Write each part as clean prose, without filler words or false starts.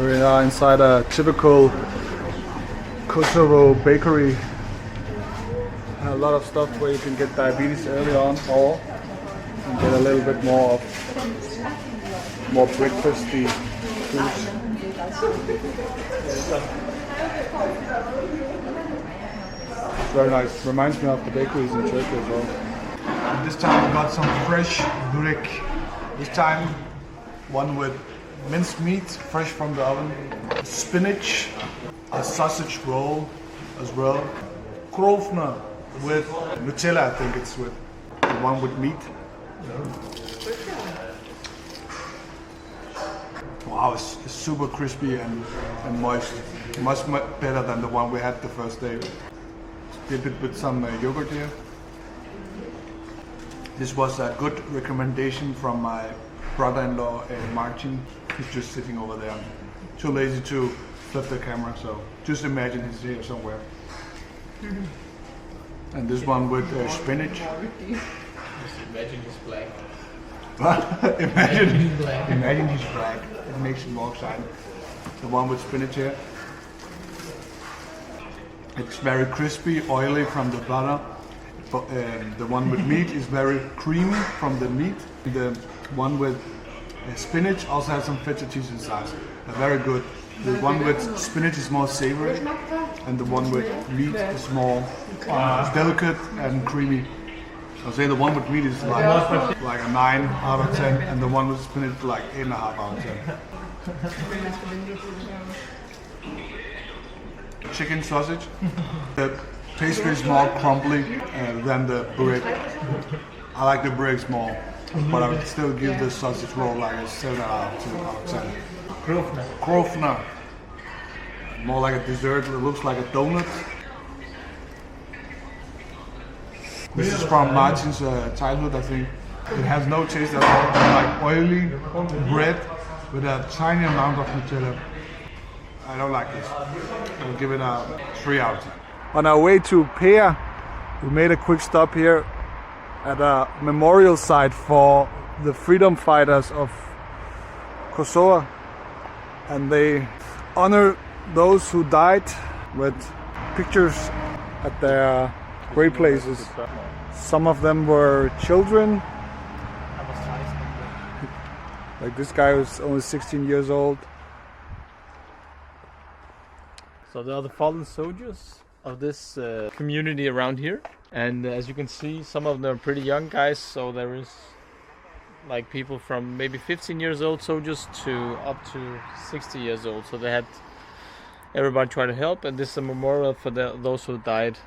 We are inside a typical Kosovo bakery. A lot of stuff where you can get diabetes early on, or you can get a little bit more breakfasty foods. It's very nice. Reminds me of the bakeries in Turkey as well. And this time we got some fresh burek. This time one with minced meat, fresh from the oven, spinach, a sausage roll as well, krofna with Nutella, I think it's with the one with meat. Wow, it's super crispy and moist. Much better than the one we had the first day. Dip it with some yogurt here. This was a good recommendation from my brother-in-law, Martin. He's just sitting over there. Too lazy to flip the camera, so just imagine he's here somewhere. And this one with spinach. Just imagine he's black. imagine he's black. It makes it more exciting. The one with spinach here. It's very crispy, oily from the butter. But, the one with meat is very creamy from the meat. The one with spinach also has some feta cheese inside. They're very good. The one with spinach is more savory, and the one with meat is more delicate and creamy. I'll say the one with meat is like a 9 out of 10, and the one with spinach is like 8.5 out of 10. Chicken sausage. The pastry is more crumbly than the burek. I like the bureks more, but I would still give the sausage roll like a 7 out of 10. Krofna. More like a dessert. It looks like a donut. This is from Martin's childhood, I think. It has no taste at all. Like oily bread with a tiny amount of Nutella. I don't like this. I'll give it a 3 out of 10. On our way to Pejë, we made a quick stop here at a memorial site for the freedom fighters of Kosovo, and they honor those who died with pictures at their grave places. Some of them were children, like this guy was only 16 years old. So they are the fallen soldiers of this community around here, and as you can see, some of them are pretty young guys, so there is like people from maybe 15 years old soldiers to up to 60 years old, so they had everybody try to help, and this is a memorial for those who died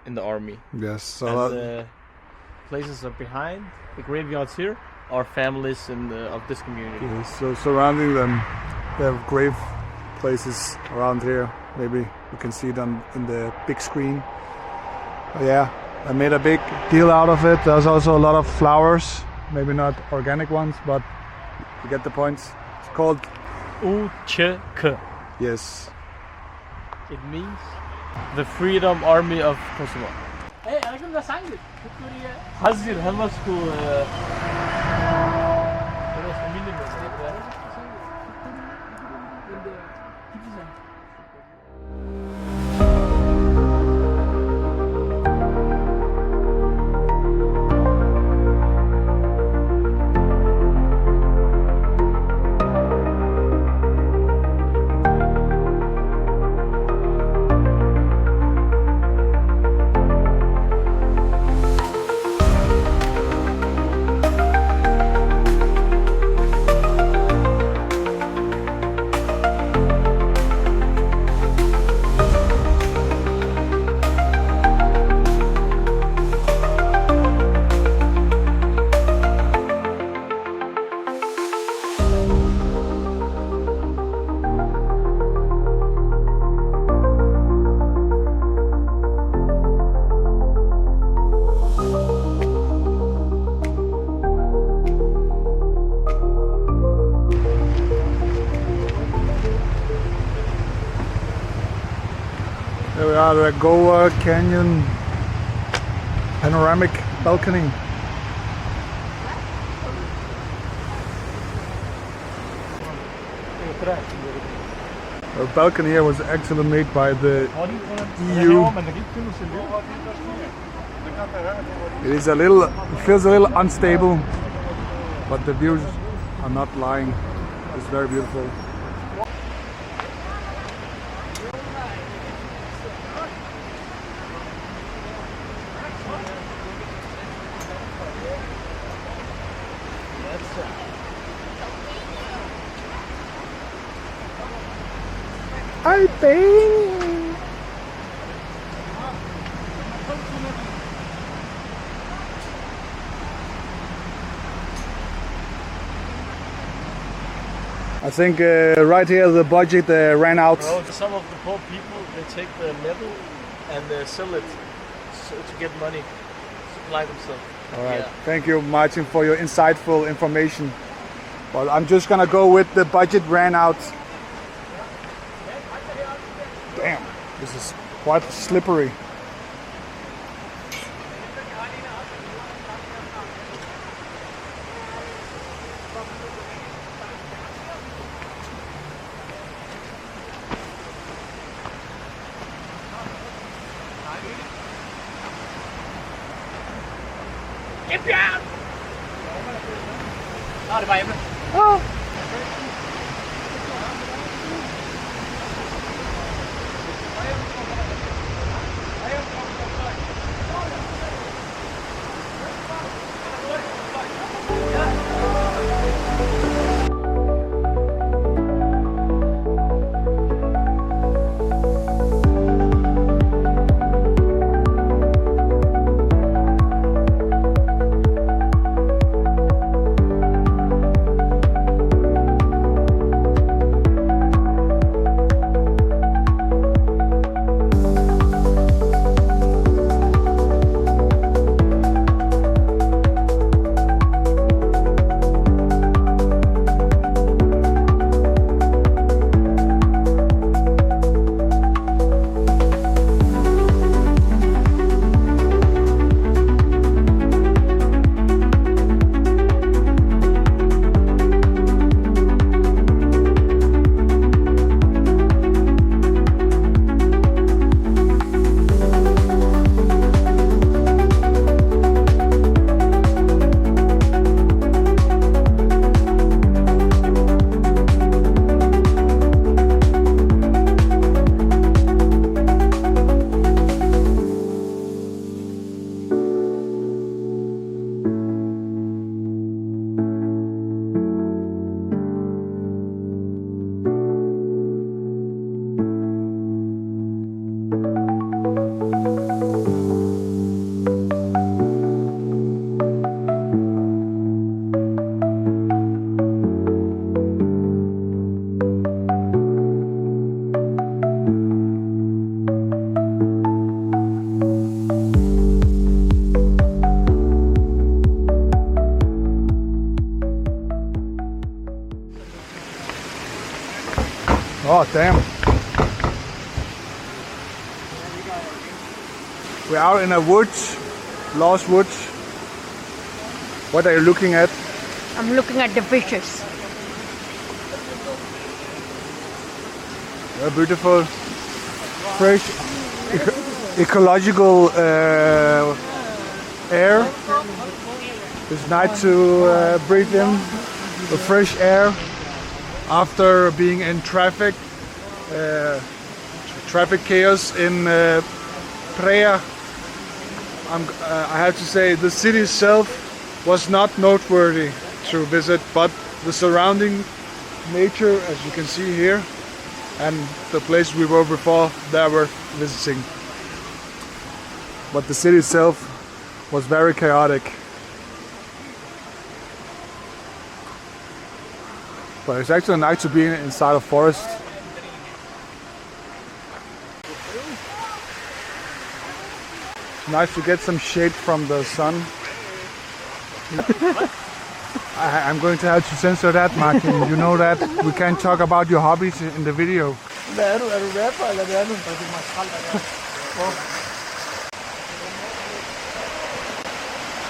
in the army. Yes, so and the places are behind, the graveyards here are families of this community. Yes, so surrounding them, they have grave places around here. Maybe you can see them in the big screen. But yeah, I made a big deal out of it. There's also a lot of flowers, maybe not organic ones, but you get the points. It's called UÇK. Yes. It means the Freedom Army of Kosovo. Hey, I'm gonna sign it. Hazir, how much There we are, the Regova Canyon panoramic balcony. The balcony here was actually made by the EU. It feels a little unstable, but the views are not lying. It's very beautiful. Albanian. I think right here the budget ran out. Well, some of the poor people, they take the metal and they sell it to get money, supply themselves. All right, thank you Martin for your insightful information. Well, I'm just gonna go with the budget ran out. Damn, this is quite slippery. Oh. Oh, damn. We're out in a woods, lost woods. What are you looking at? I'm looking at the fishes. A beautiful, fresh, ecological air. It's nice to breathe in the fresh air after being in traffic chaos in Pejë. I have to say the city itself was not noteworthy to visit, but the surrounding nature, as you can see here, and the place we were before, they were visiting. But the city itself was very chaotic. But it's actually nice to be inside a forest. It's nice to get some shade from the sun. I'm going to have to censor that, Martin. You know that we can't talk about your hobbies in the video.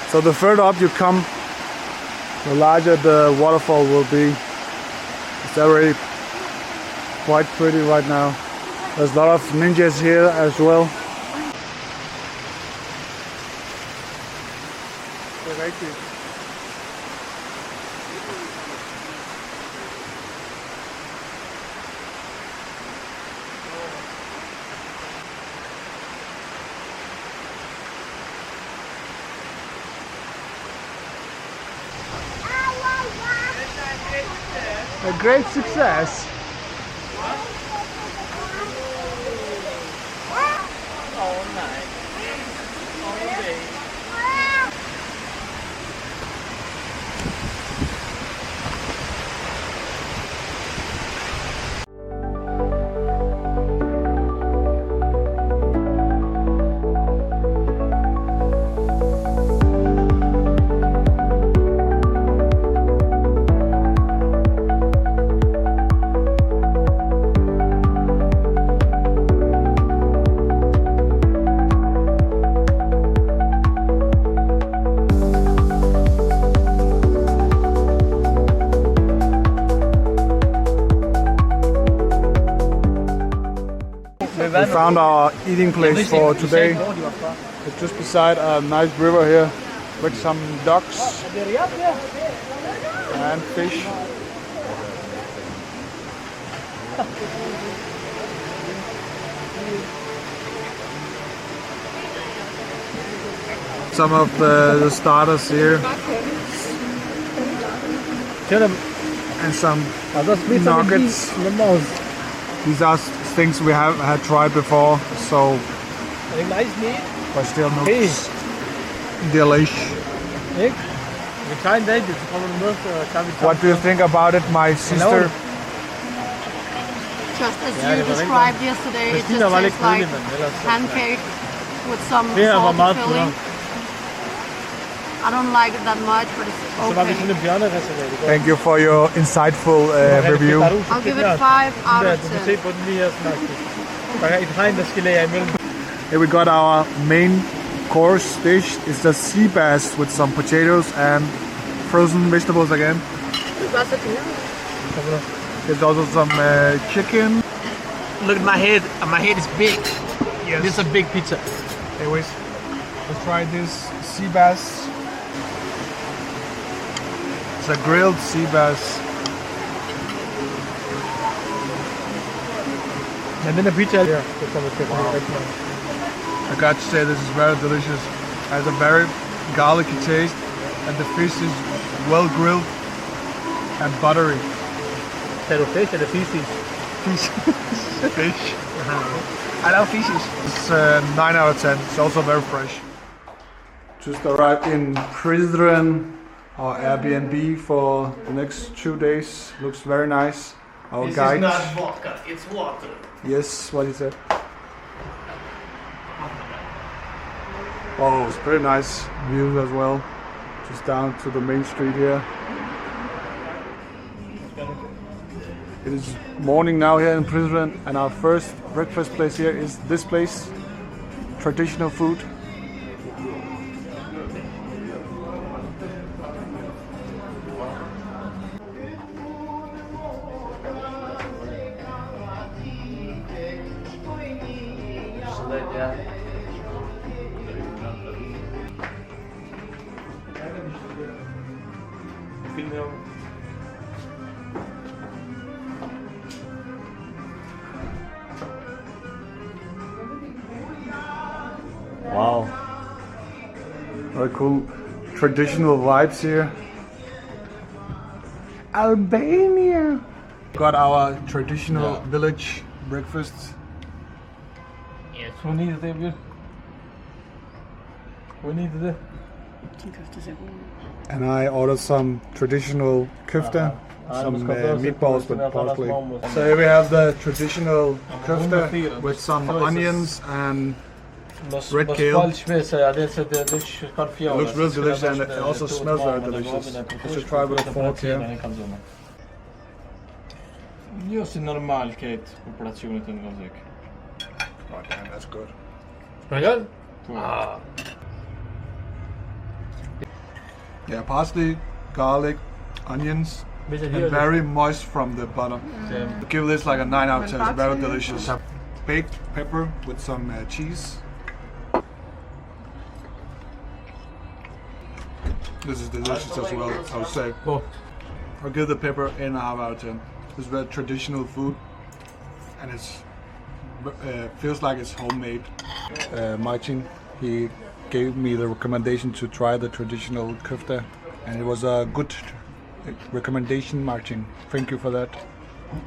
So the further up you come, the larger the waterfall will be. It's already quite pretty right now. There's a lot of ninjas here as well. A great success. All night. All day. We found our eating place for today. It's just beside a nice river here with some ducks and fish. Some of the starters here and some nuggets. These are things we have had tried before, so but still no delish. What do you think about it, my sister? Just as you described yesterday, it just tastes like pancake with some salty filling. I don't like it that much, but it's okay. Thank you for your insightful review. I'll give it 5 out of 10. Here we got our main course dish. It's the sea bass with some potatoes and frozen vegetables again. There's also some chicken. Look at my head. My head is big. Yes. This is a big pizza. Anyways, let's try this sea bass. It's a grilled sea bass. And then the pizza. I got to say this is very delicious. It has a very garlicky taste and the fish is well grilled and buttery. The fish and the feces. Fish. I love fishes. It's 9 out of 10. It's also very fresh. Just arrived in Prizren, our Airbnb for the next 2 days. Looks very nice. Our guide. This is not vodka, it's water. Yes, what he said. Oh, it's pretty nice views as well. Just down to the main street here. It is morning now here in Prizren, and our first breakfast place here is this place. Traditional food. Wow. Very cool traditional vibes here. Albania. Got our traditional village breakfast. Yes, we need it. We need it. And I ordered some traditional kufta, some meatballs with parsley. So here we have the traditional kufta with some onions and red kale. It looks real delicious and it also smells very delicious. You should try with a fork here. Gör sin normal Kate på operationen till en Oh damn, that's good. Pretty good? Ah. Yeah, parsley, garlic, onions, and very moist from the bottom. Give this like a 9 out of 10. It's very delicious. Baked pepper with some cheese. This is delicious as well, I would say. I'll give the pepper 8.5 out of 10. It's very traditional food, and it's feels like it's homemade. Martin, he gave me the recommendation to try the traditional kofta, and it was a good recommendation, Martin. Thank you for that.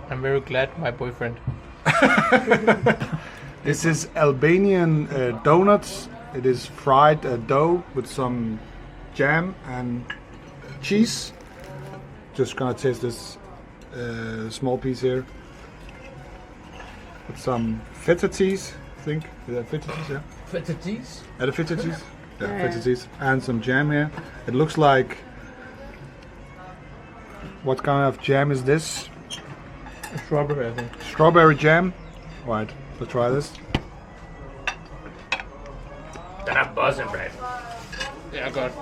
I'm very glad, my boyfriend. This is Albanian donuts. It is fried dough with some jam and cheese. Just gonna taste this small piece here. With some feta cheese, I think. Is that feta cheese? Yeah. Feta cheese? The feta cheese? Yeah, feta cheese. And some jam here. It looks like... What kind of jam is this? Strawberry, I think. Strawberry jam. Right, let's try this. Then I'm buzzing, right? Yeah, God.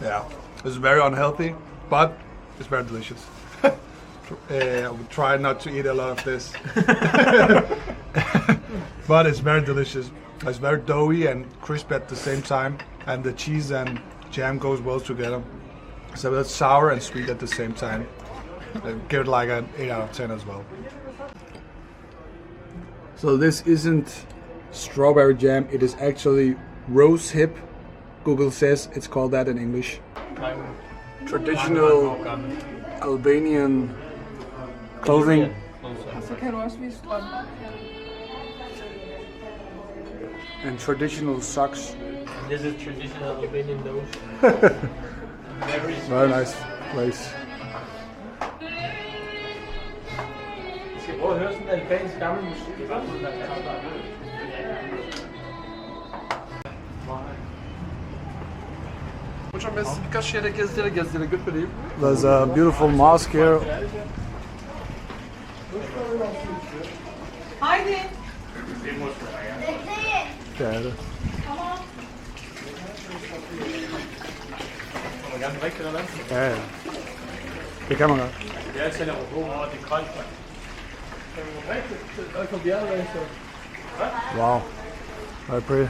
Yeah, it's very unhealthy, but it's very delicious. I would try not to eat a lot of this. But it's very delicious. It's very doughy and crisp at the same time, and the cheese and jam goes well together. So that's sour and sweet at the same time. Give it like an 8 out of 10 as well. So this isn't strawberry jam, it is actually rose hip. Google says it's called that in English. Traditional Albanian clothing. And traditional socks. This is traditional Albanian nose. Very nice place. There's a beautiful mosque here. Ja, ja. Det kan man godt. Wow, very pretty.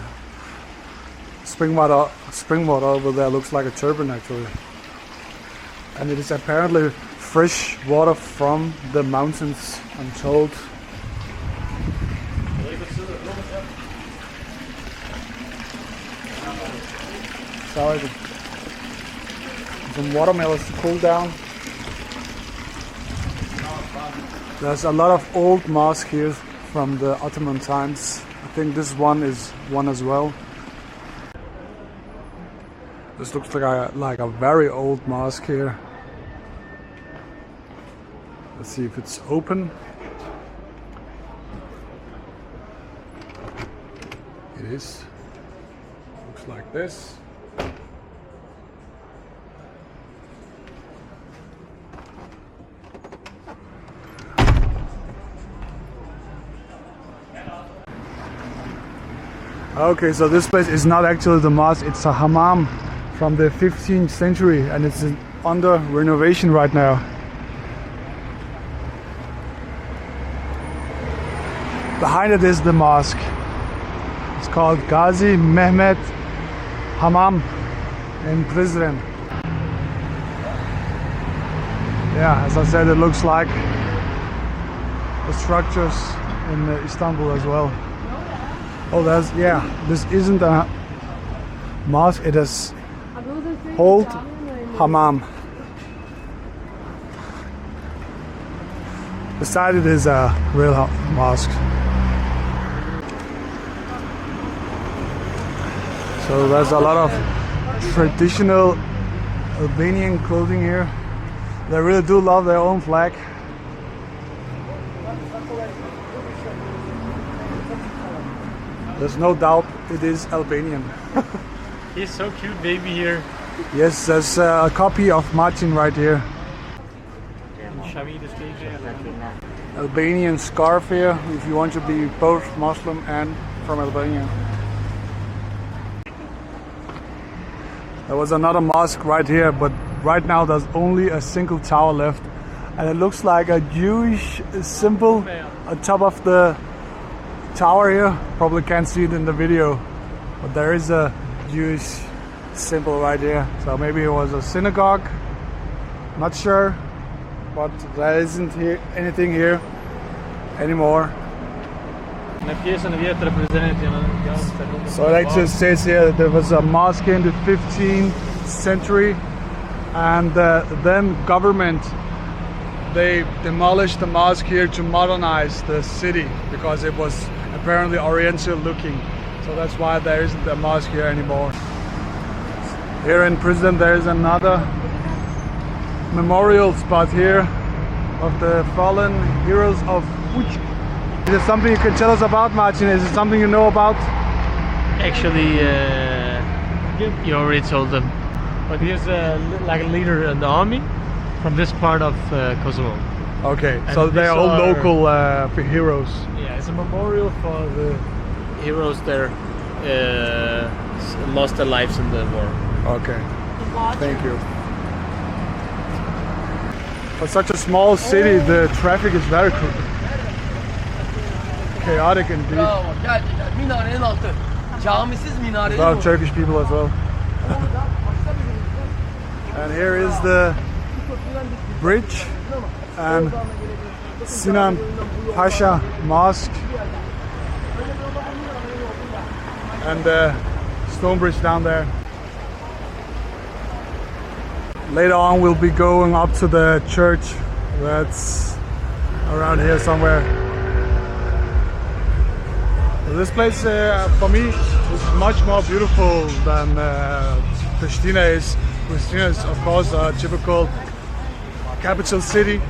Springwater over there looks like a turban actually. And it is apparently fresh water from the mountains, I'm told. Sorry. Some watermelons to cool down. There's a lot of old mosques here from the Ottoman times. I think this one is one as well. This looks like a very old mosque here. Let's see if it's open. It is. Looks like this. Okay, so this place is not actually the mosque, it's a hammam from the 15th century and it's under renovation right now. Behind it is the mosque. It's called Gazi Mehmet Hammam in Prizren. Yeah, as I said, it looks like the structures in Istanbul as well. Oh, this isn't a mosque, it is old hammam. Beside it is a real mosque. So there's a lot of traditional Albanian clothing here. They really do love their own flag. There's no doubt it is Albanian. He's so cute, baby here. Yes, there's a copy of Martin right here. Albanian scarf here, if you want to be both Muslim and from Albania. There was another mosque right here, but right now there's only a single tower left, and it looks like a Jewish symbol on top of the tower here. Probably can't see it in the video, but there is a Jewish symbol right here. So maybe it was a synagogue, not sure, but there isn't here anything here anymore. So it actually says here that there was a mosque in the 15th century, and then government, they demolished the mosque here to modernize the city because it was apparently oriental looking. So that's why there isn't a mosque here anymore. Here in Prizren there is another memorial spot here of the fallen heroes of Luigj. Is there something you can tell us about, Martin? Is it something you know about? Actually, you already told them. But here's like a leader in the army from this part of Kosovo. Okay, And so they are all local heroes. Yeah, it's a memorial for the heroes there lost their lives in the war. Okay, thank you. For such a small city, the traffic is very chaotic indeed. A lot of Turkish people as well. And here is the bridge and Sinan Pasha Mosque and the stone bridge down there. Later on we'll be going up to the church that's around here somewhere. This place for me is much more beautiful than Pristina is. Pristina is of course a typical capital city,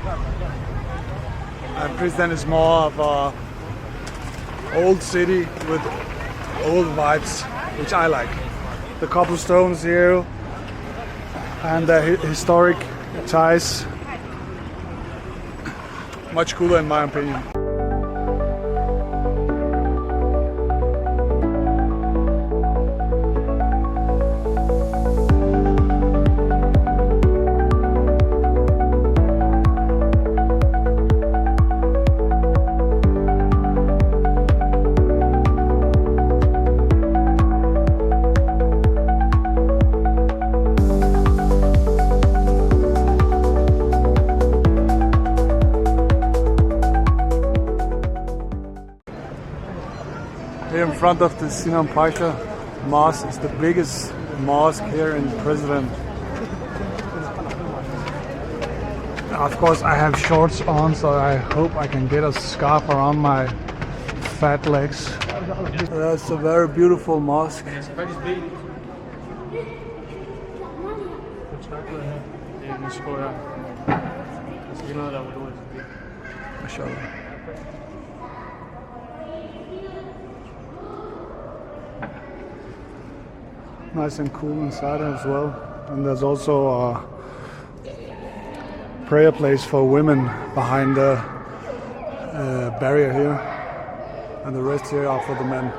and Prizren is more of a old city with old vibes, which I like. The cobblestones here and the historic ties, much cooler in my opinion. Here in front of the Sinan Pasha Mosque is the biggest mosque here in Prizren. Of course I have shorts on, so I hope I can get a scarf around my fat legs. That's a very beautiful mosque. Mashallah. Nice and cool inside as well, and there's also a prayer place for women behind the barrier here, and the rest here are for the men.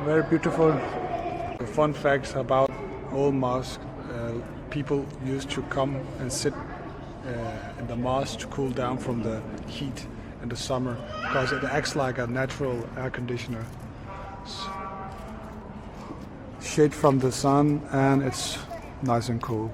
Very beautiful. Fun facts about old mosque: people used to come and sit in the mosque to cool down from the heat in the summer, because it acts like a natural air conditioner. Shade from the sun, and it's nice and cool.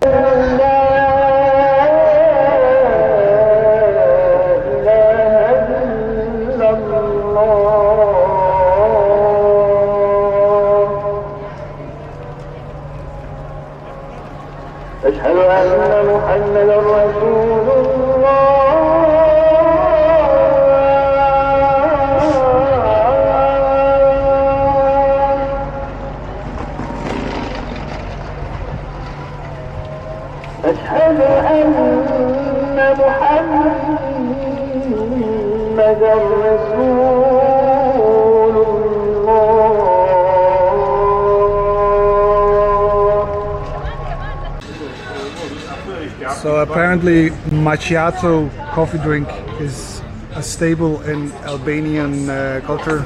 So apparently macchiato coffee drink is a staple in Albanian culture.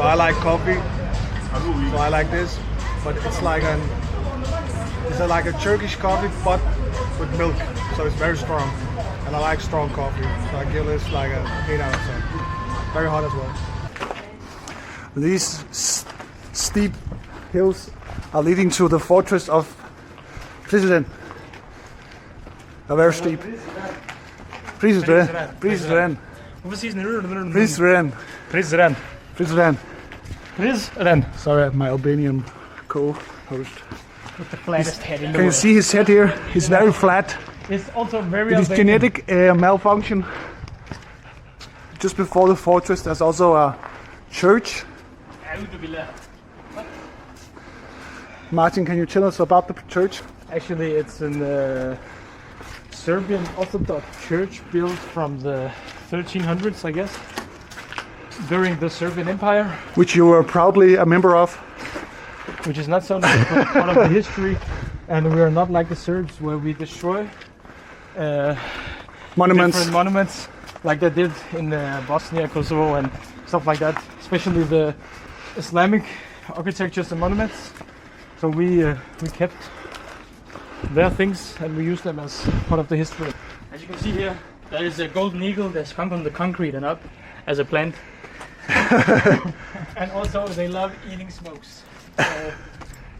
I like coffee, so I like this. But it's like like a Turkish coffee, but with milk, so it's very strong. And I like strong coffee, so I give this like a 8 out of 10. Very hot as well. These steep hills are leading to the fortress of Prizren. Very steep. Prizren. Prizren. Sorry, my Albanian co-host. With the flattest head in the Can you see his head here? It's very flat. It's also very It is genetic malfunction. Just before the fortress, there's also a church. Martin, can you tell us about the church? Actually, it's a Serbian Orthodox church built from the 1300s, I guess, during the Serbian Empire. Which you were proudly a member of. Which is not so nice, but part of the history. And we are not like the Serbs, where we destroy Monuments. different monuments, like they did in Bosnia, Kosovo, and stuff like that. Especially the Islamic architectures and monuments. So we kept their things and we use them as part of the history. As you can see here, there is a golden eagle that's come from the concrete and up as a plant. And also they love eating smokes.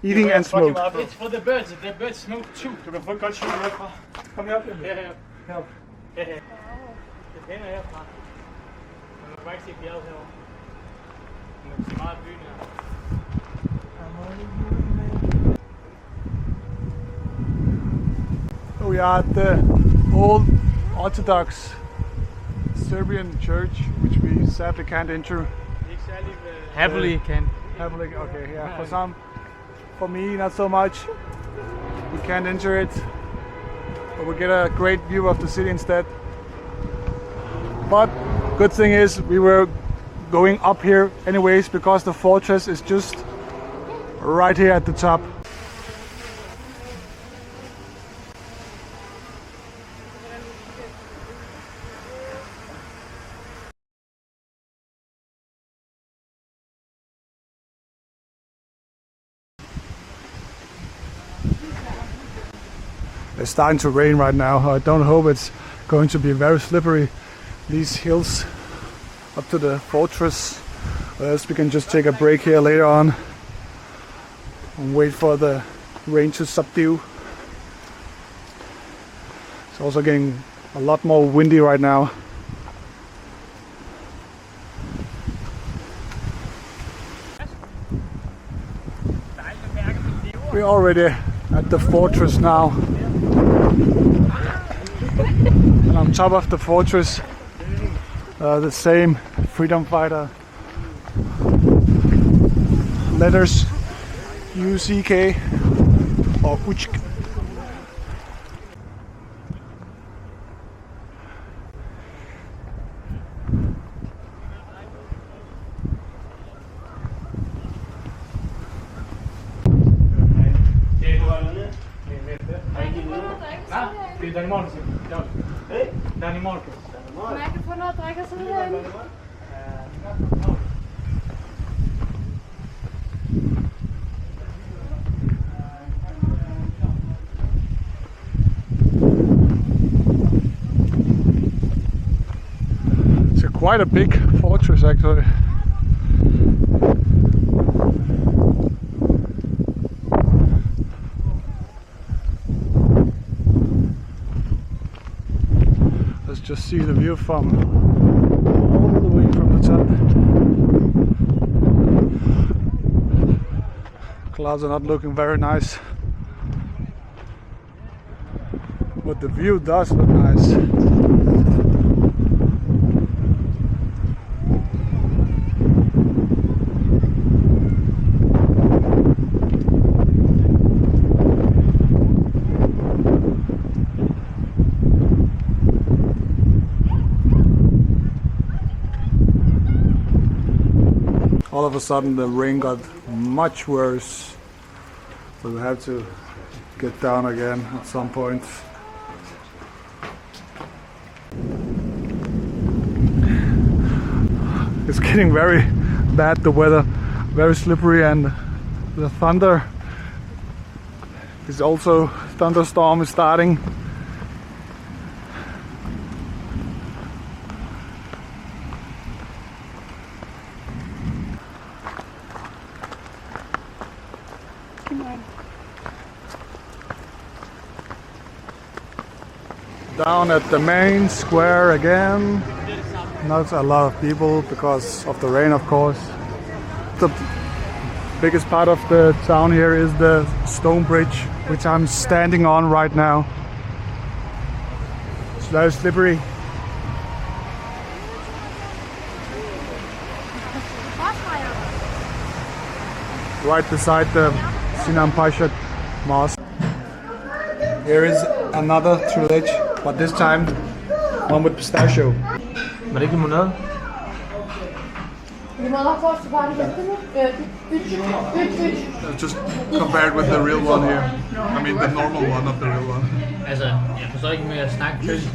Eating and smoke. It's for the birds. The birds smoke too. Du kan få et godt show herfra. Kom herop. Herop. Det hænger herfra. Man kan faktisk se bjerget herovre. Man kan se meget af byen her. We are at the old Orthodox Serbian church, which we sadly can't enter. Happily can. Happily, okay, yeah. For some, for me, not so much. We can't enter it, but we get a great view of the city instead. But good thing is we were going up here anyways because the fortress is just right here at the top. It's starting to rain right now. I don't hope it's going to be very slippery. These hills up to the fortress. Or else we can just take a break here later on and wait for the rain to subdue. It's also getting a lot more windy right now. We're already at the fortress now. And on top of the fortress, the same freedom fighter letters UCK or UCK. Det er Danimark. Danimark. Men jeg kan få noget at drikke og sidde herinde. It's quite a big fortress actually. Just see the view from all the way from the top. Clouds are not looking very nice, but the view does look nice. All of a sudden the rain got much worse, so we had to get down again at some point. It's getting very bad the weather, very slippery, and the thunder is also, thunderstorm is starting. Down at the main square again. Not a lot of people because of the rain, of course. The biggest part of the town here is the stone bridge, which I'm standing on right now. It's very slippery. Right beside the Sinan Pasha Mosque. Here is another Trilece, but this time one with pistachio. Var det ikke limonade? Just compared with the real one here. I mean the normal one, not the real one. Altså, jeg forstår ikke med at snakke tysk.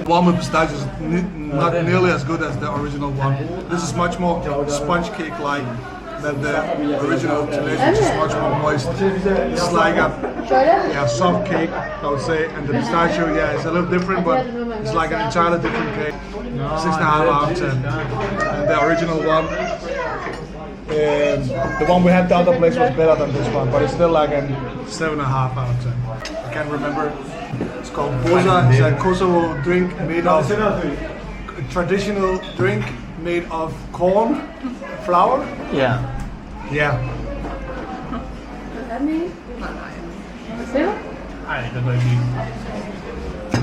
One with pistachio is not nearly as good as the original one. This is much more sponge cake-like than the original Trilece, which is much more moist. It's like a soft cake, I would say, and the pistachio, yeah, it's a little different, but it's like an entirely different cake. 6.5 out of 10. And the original one, the one we had the other place was better than this one, but it's still like a 7.5 out of 10. I can't remember. It's called boza. It's a Kosovo drink made of traditional drink made of corn flour. Yeah. Yeah.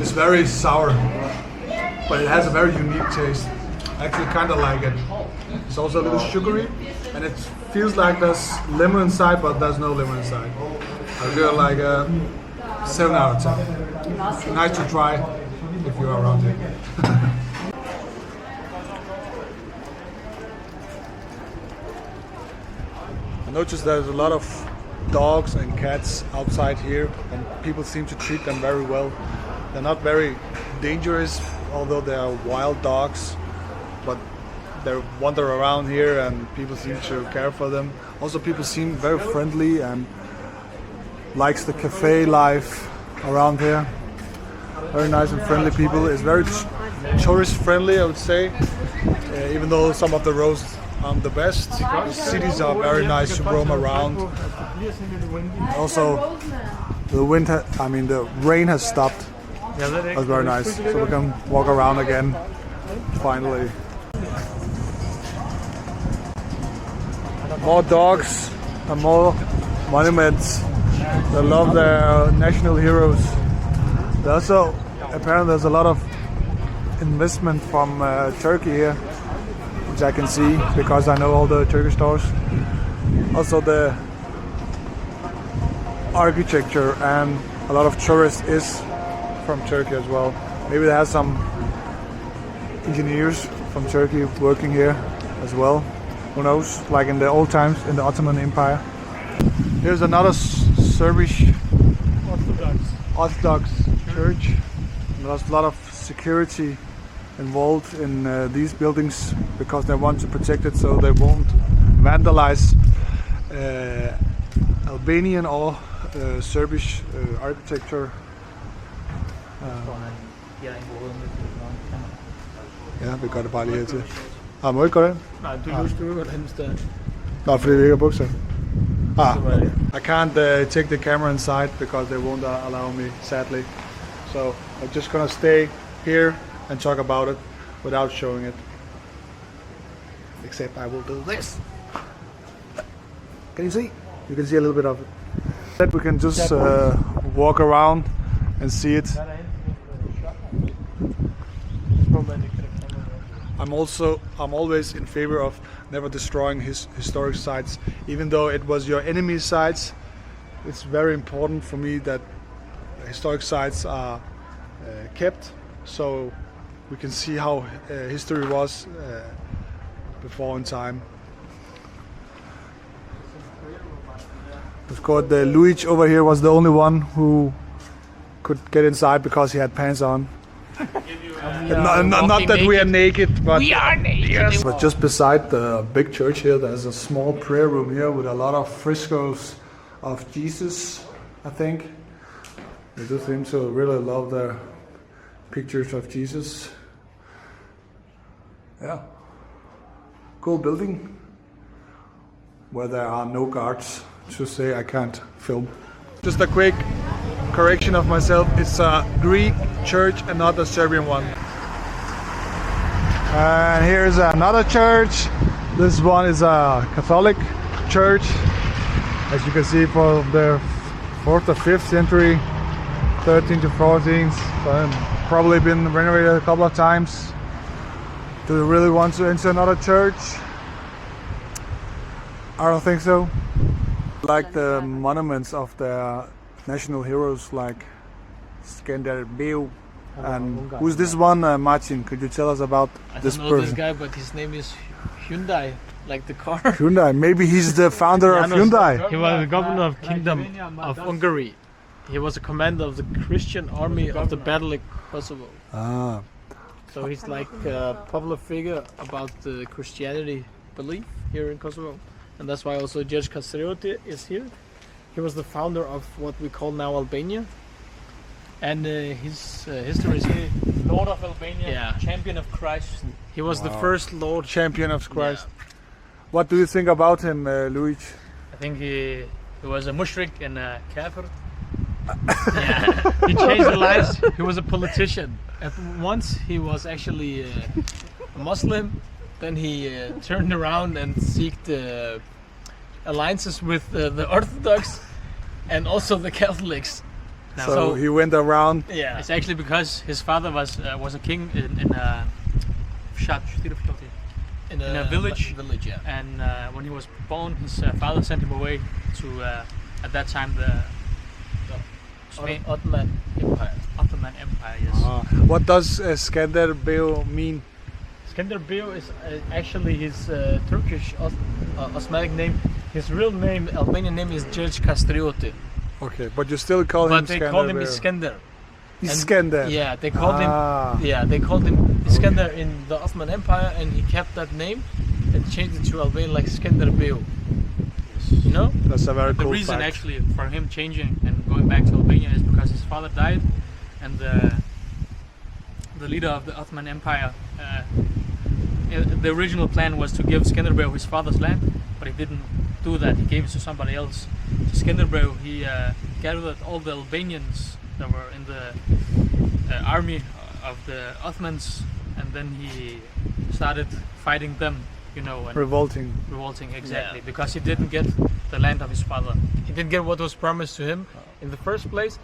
It's very sour, but it has a very unique taste. I actually kind of like it. It's also a little sugary, and it feels like there's lemon inside, but there's no lemon inside. I feel like a 7 out of 10. Nice to try if you're around here. I noticed there's a lot of dogs and cats outside here, and people seem to treat them very well. They're not very dangerous, although they are wild dogs, but they wander around here and people seem to care for them. Also, people seem very friendly and likes the cafe life around here. Very nice and friendly people. It's very tourist friendly, I would say, even though some of the roads aren't the best. The cities are very nice to roam around. Also, the rain has stopped. That's very nice. So we can walk around again, finally. More dogs and more monuments. They love their national heroes. Also, apparently there's a lot of investment from Turkey here, which I can see because I know all the Turkish stores. Also the architecture and a lot of tourists is from Turkey as well. Maybe they have some engineers from Turkey working here as well. Who knows? Like in the old times in the Ottoman Empire. Here's another Serbian Orthodox church. There's a lot of security involved in these buildings because they want to protect it so they won't vandalize Albanian or Serbian architecture. Ja, vi gør det bare lige her til. Må ikke gå den? Nej, du kan gå den sted. Nå, fordi vi ikke har bukser. Okay. I can't take the camera inside because they won't allow me, sadly. So I'm just gonna stay here and talk about it without showing it. Except I will do this. Can you see? You can see a little bit of it. That we can just walk around and see it. I'm always in favor of never destroying historic sites, even though it was your enemy's sites. It's very important for me that historic sites are kept, so we can see how history was before in time. Of course, the Luigj over here was the only one who could get inside because he had pants on. Not that we are naked, but We are naked. yes. But just beside the big church here, there's a small prayer room here with a lot of frescoes of Jesus, I think. They do seem to really love the pictures of Jesus. Yeah. Cool building where there are no guards to say I can't film. Just a quick correction of myself. It's a Greek church and not a Serbian one. And here's another church. This one is a Catholic church. As you can see, from the 4th or 5th century, 13th to 14th. So probably been renovated a couple of times. Do you really want to enter another church? I don't think so. Like the monuments of the national heroes like Skender Beu. And who's this one, Martin? Could you tell us about this person? I don't know this guy, but his name is Hyundai, like the car. Hyundai. Maybe he's the founder of Hyundai. He was the governor of Kingdom of Hungary. He was a commander of the Christian army of the battle in Kosovo. Ah. So he's like a popular figure about the Christianity belief here in Kosovo. And that's why also Judge Castrioti is here. He was the founder of what we call now Albania. And his history is here. Lord of Albania, Yeah. champion of Christ. He was the first Lord. Champion of Christ. What do you think about him, Luigj? I think he was a mushrik and a kafir. Yeah. He changed the lives. He was a politician. At once he was actually a Muslim. Then he turned around and sought alliances with the Orthodox and also the Catholics. So he went around. Yeah. It's actually because his father was a king in a in a village. Yeah. And when he was born, his father sent him away to at that time the Ottoman Empire. Ottoman Empire. Yes. What does Skender Beu mean? Skender Beu is actually his Turkish Osmanic name. His real name, Albanian name, is Judge Castrioti. Okay, but you still call him But they Skender called him Beu. Iskender. Iskender. Yeah, they called Ah. him. Yeah, they called him Iskender in the Ottoman Empire, and he kept that name and changed it to Albanian like Skender Beu. You know? That's a very The cool reason fact. actually for him changing and going back to Albania is because his father died, and the leader of the Ottoman Empire. The original plan was to give Skanderbeu his father's land, but he didn't do that. He gave it to somebody else. So Skanderbeu, he gathered all the Albanians that were in the army of the Ottomans, and then he started fighting them, you know, and Revolting. revolting exactly Yeah. because he didn't get the land of his father. He didn't get what was promised to him in the first place,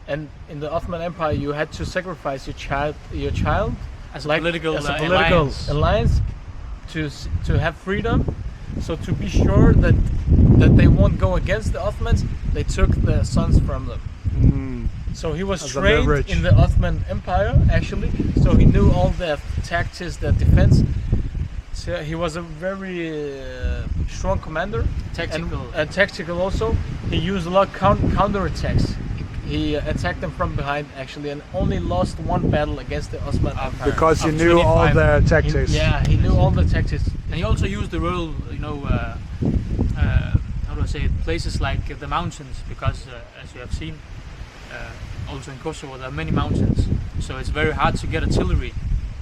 and in the Ottoman Empire, you had to sacrifice your child As a political, as a political alliance to have freedom. So to be sure that they won't go against the Ottomans, they took the sons from them. So he was As a trained leverage. in the Ottoman Empire actually. So he knew all their tactics, their defense. So he was a very strong commander, Tactical. and tactical also. He used a lot of counterattacks. He attacked them from behind actually, and only lost one battle against the Ottoman Empire. Because he Of knew all 25. their tactics. He knew all the tactics. And he also used the rural, you know, how do I say it, places like the mountains, because as you have seen, also in Kosovo there are many mountains, so it's very hard to get artillery,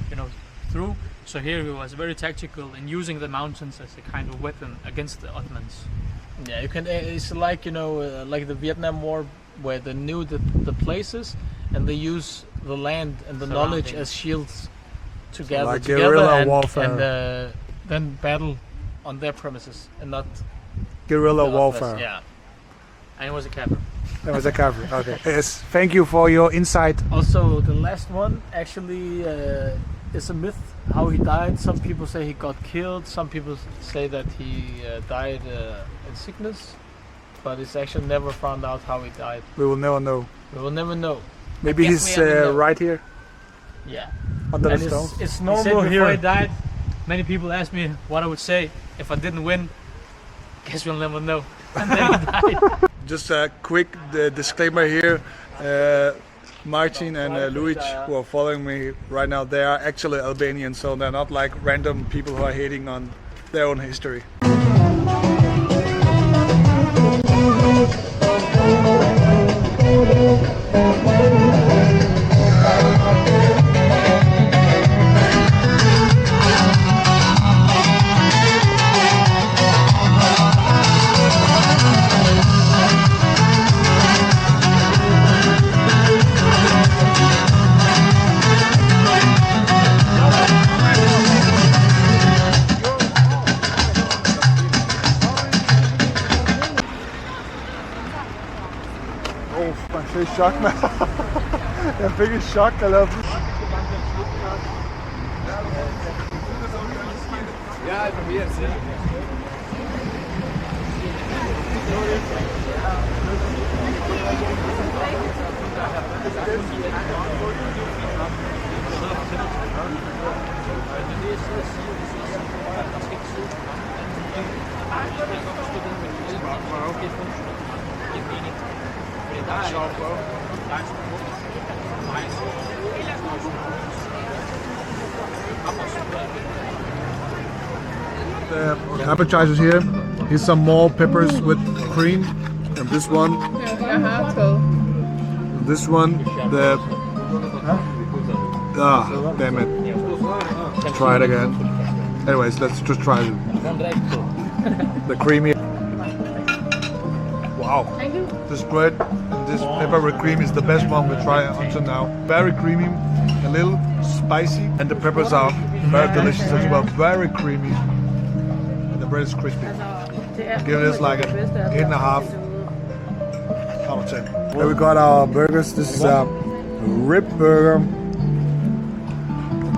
you know, through. So here he was very tactical in using the mountains as a kind of weapon against the Ottomans. Yeah, you can. It's like, you know, like the Vietnam War, where they knew the places and they use the land and the knowledge Surroundings. as shields to gather like together guerrilla and, warfare. and then battle on their premises and not Guerrilla the Ottomans. warfare. Yeah. And he was a capper. That was a cover. Okay. Yes. Thank you for your insight. Also, the last one actually is a myth how he died. Some people say he got killed. Some people say that he died in sickness. But it's actually never found out how he died. We will never know. We will never know. Maybe guess he's we haven't known. right here Yeah. under And the stone. it's He said normal before here. he died, many people asked me what I would say if I didn't win. Guess we'll never know. And then he died. Just a quick disclaimer here. Martin and Luigj, who are following me right now, they are actually Albanian, so they're not like random people who are hating on their own history. Man fik chok, man. Jeg fik et chok, der lavede. Ja, jeg kommer hjem til. The appetizers here. Here's some more peppers with cream, and this one. This one, the damn it. Try it again. Anyways, let's just try it. The creamy. Wow. This bread and this pepper with cream is the best one we tried until now. Very creamy, a little spicy, and the peppers are very delicious as well. Very creamy. And the bread is crispy. Give this like an 8.5 out of 10. Here we got our burgers. This is a rib burger.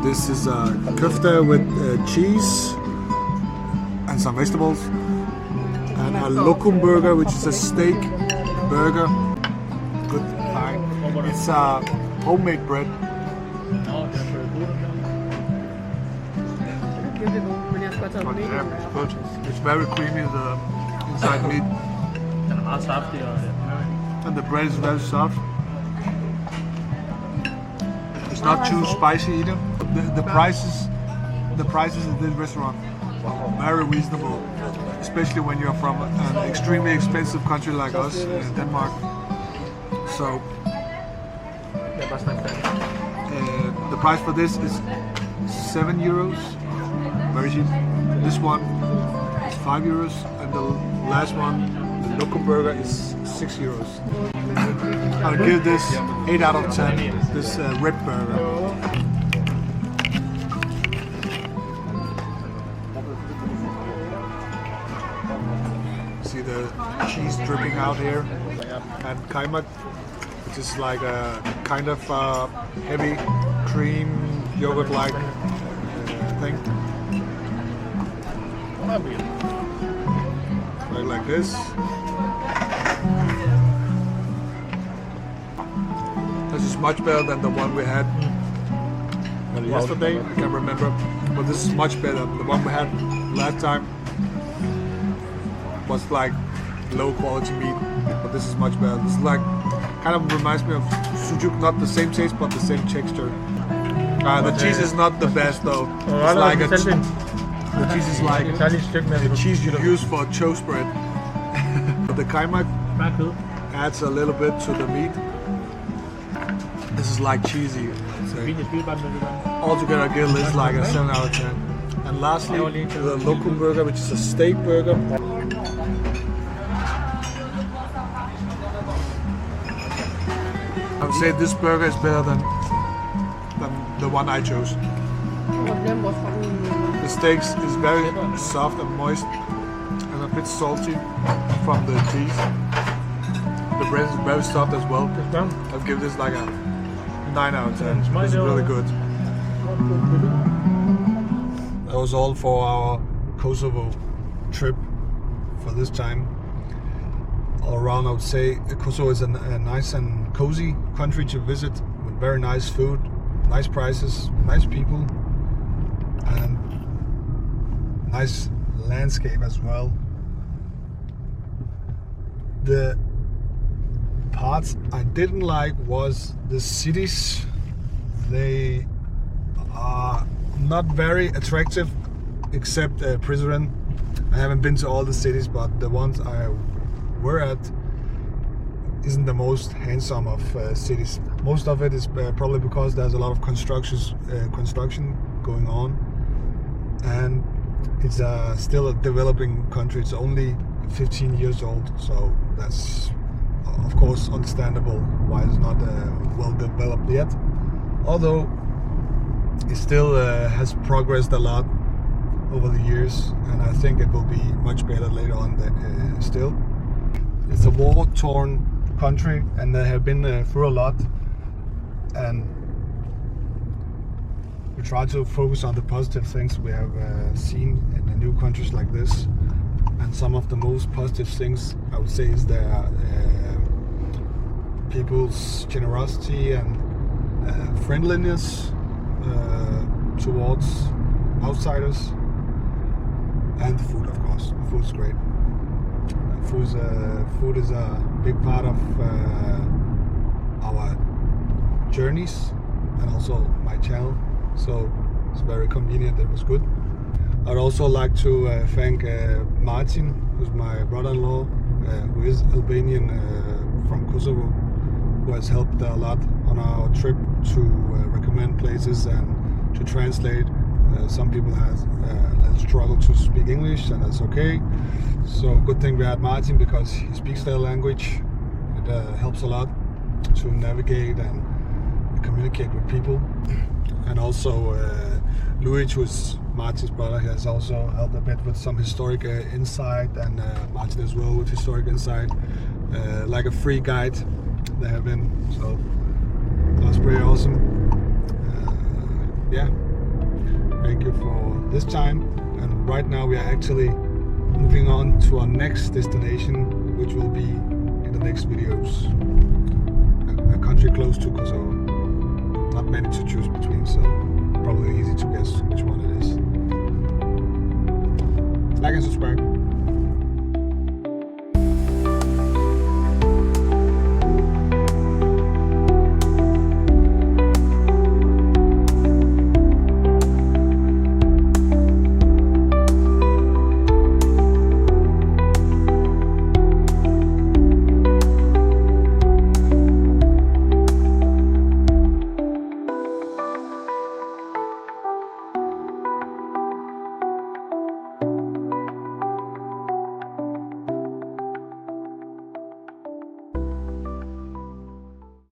This is a kofta with cheese and some vegetables. And a lokum burger, which is a steak burger. Good, fine. It's homemade bread. But yeah, it's good. It's very creamy, the inside meat. And the bread is very soft. It's not too spicy either. The prices in this restaurant are very reasonable, especially when you're from an extremely expensive country like us, Denmark. So the price for this is €7, very cheap. This one is €5, and the last one, the local burger, is €6. I'll give this 8 out of 10. This rib burger. See the cheese dripping out here, and kaymak, which is like a kind of heavy cream yogurt-like thing. Like this. This is much better than the one we had yesterday. I can't remember, but this is much better. The one we had last time was like low quality meat, but this is much better. This is like kind of reminds me of sujuk, not the same taste but the same texture. The cheese is not the best though. It's like the cheese is like the cheese you use for toast bread. The kaymak adds a little bit to the meat. This is like cheesy. Altogether, I give this like a 7 out of 10. And lastly, the local burger, which is a steak burger. I would say this burger is better than the one I chose. The steak is very soft and moist and a bit salty from the cheese. The bread is very soft as well. I'll give this like a 9 out of 10. It's really good. That was all for our Kosovo trip for this time. All around, I would say Kosovo is a nice and cozy country to visit with very nice food, nice prices, nice people, and nice landscape as well. The parts I didn't like was the cities. They are not very attractive, except Prizren. I haven't been to all the cities, but the ones I were at isn't the most handsome of cities. Most of it is probably because there's a lot of construction going on, and it's still a developing country. It's only 15 years old, so that's of course understandable why it's not well developed yet. Although it still has progressed a lot over the years, and I think it will be much better later on. Still, it's a war-torn country, and they have been through a lot, and we try to focus on the positive things we have seen in the new countries like this. And some of the most positive things I would say is their people's generosity and friendliness towards outsiders, and the food, of course. The food's great. Food is a big part of our journeys and also my channel, so it's very convenient. It was good. I'd also like to thank Martin, who's my brother-in-law, who is Albanian from Kosovo, who has helped a lot on our trip to recommend places and to translate. Some people have struggled to speak English, and that's okay. So good thing we had Martin, because he speaks their language. It helps a lot to navigate and communicate with people. And also Luigj, who's Martin's brother, he has also helped a bit with some historic insight, and Martin as well with historic insight, like a free guide they have been. So that's pretty awesome. Yeah, thank you for this time. And right now we are actually moving on to our next destination, which will be in the next videos. A country close to Kosovo. Not many to choose between, so probably easy to guess which one it is. Like and subscribe.